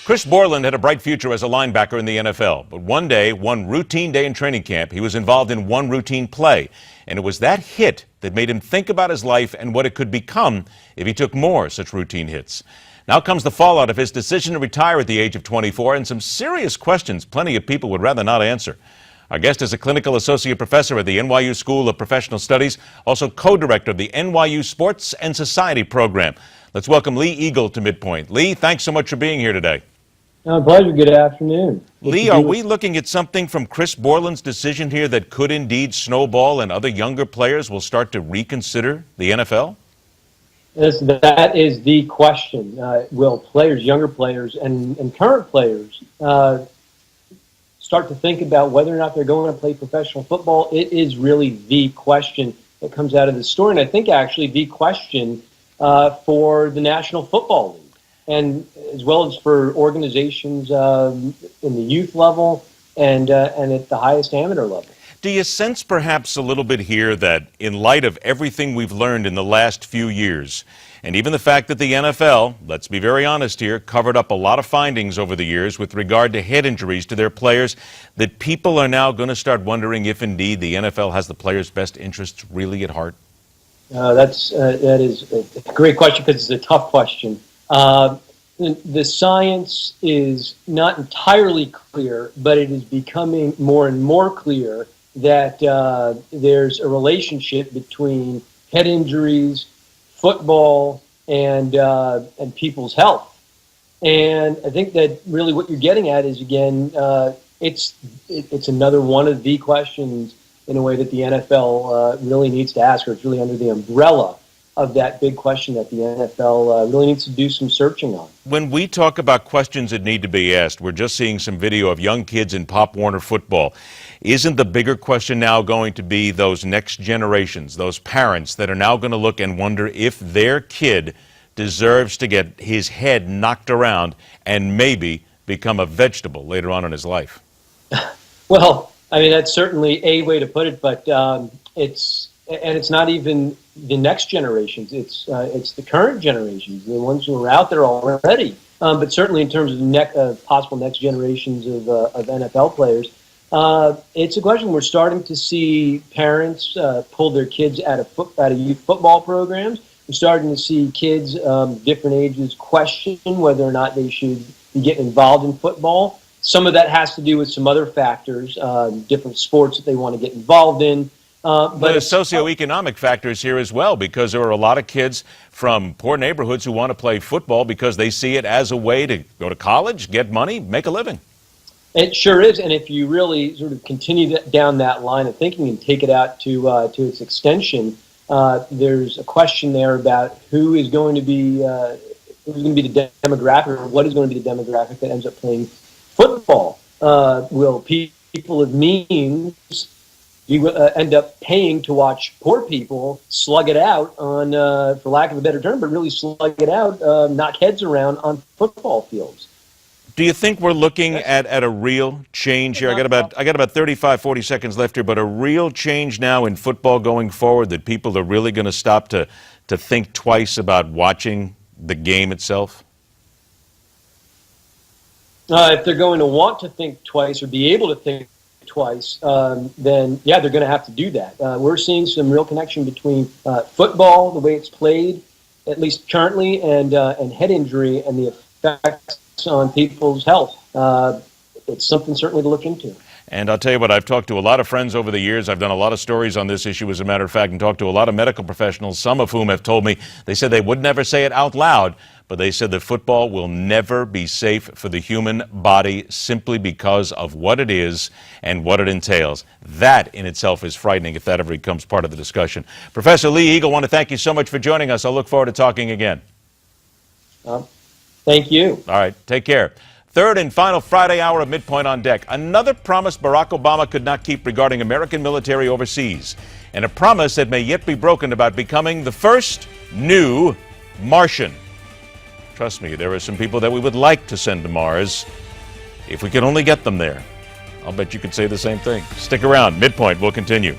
Chris Borland had a bright future as a linebacker in the NFL, but one day, one routine day in training camp, he was involved in one routine play, and it was that hit that made him think about his life and what it could become if he took more such routine hits. Now comes the fallout of his decision to retire at the age of 24 and some serious questions plenty of people would rather not answer. Our guest is a clinical associate professor at the NYU School of Professional Studies, also co-director of the NYU Sports and Society program. Let's welcome Lee Igle to MidPoint. Lee, thanks so much for being here today. Pleasure. Good afternoon. Lee, are we looking at something from Chris Borland's decision here that could indeed snowball and other younger players will start to reconsider the NFL? That is the question. Will players, younger players, and current players start to think about whether or not they're going to play professional football? It is really the question that comes out of the story, and I think actually the question for the National Football League, and as well as for organizations in the youth level and at the highest amateur level. Do you sense perhaps a little bit here that in light of everything we've learned in the last few years, and even the fact that the NFL, let's be very honest here, covered up a lot of findings over the years with regard to head injuries to their players, that people are now going to start wondering if indeed the NFL has the players' best interests really at heart? That is a great question because it's a tough question. The science is not entirely clear, but it is becoming more and more clear that there's a relationship between head injuries, football, and people's health. And I think that really what you're getting at is, again, it's another one of the questions in a way that the NFL really needs to ask, or it's really under the umbrella of that big question that the NFL really needs to do some searching on. When we talk about questions that need to be asked, we're just seeing some video of young kids in Pop Warner football. Isn't the bigger question now going to be those next generations, those parents that are now going to look and wonder if their kid deserves to get his head knocked around and maybe become a vegetable later on in his life? Well, I mean, that's certainly a way to put it, but it's not even the next generations. It's the current generations, the ones who are out there already. But certainly in terms of possible next generations of NFL players, it's a question. We're starting to see parents pull their kids out of youth football programs. We're starting to see kids different ages question whether or not they should be getting involved in football. Some of that has to do with some other factors, different sports that they want to get involved in. But there's socioeconomic factors here as well, because there are a lot of kids from poor neighborhoods who want to play football because they see it as a way to go to college, get money, make a living. It sure is, and if you really sort of continue down that line of thinking and take it out to its extension, there's a question there about who's going to be the demographic, or what is going to be the demographic that ends up playing football. Will people of means you end up paying to watch poor people slug it out on, for lack of a better term, but really slug it out, knock heads around on football fields. Do you think we're looking at a real change here? I got about 35, 40 seconds left here, but a real change now in football going forward, that people are really going to stop to think twice about watching the game itself? If they're going to want to think twice or be able to think twice, then yeah, they're going to have to do that. We're seeing some real connection between football, the way it's played, at least currently, and head injury and the effects on people's health. It's something certainly to look into. And I'll tell you what, I've talked to a lot of friends over the years. I've done a lot of stories on this issue, as a matter of fact, and talked to a lot of medical professionals, some of whom have told me, they said they would never say it out loud, but they said that football will never be safe for the human body simply because of what it is and what it entails. That in itself is frightening if that ever becomes part of the discussion. Professor Lee Igle, I want to thank you so much for joining us. I'll look forward to talking again. Thank you. All right, take care. Third and final Friday hour of MidPoint on deck. Another promise Barack Obama could not keep regarding American military overseas, and a promise that may yet be broken about becoming the first new Martian. Trust me, there are some people that we would like to send to Mars if we could only get them there. I'll bet you could say the same thing. Stick around. MidPoint will continue.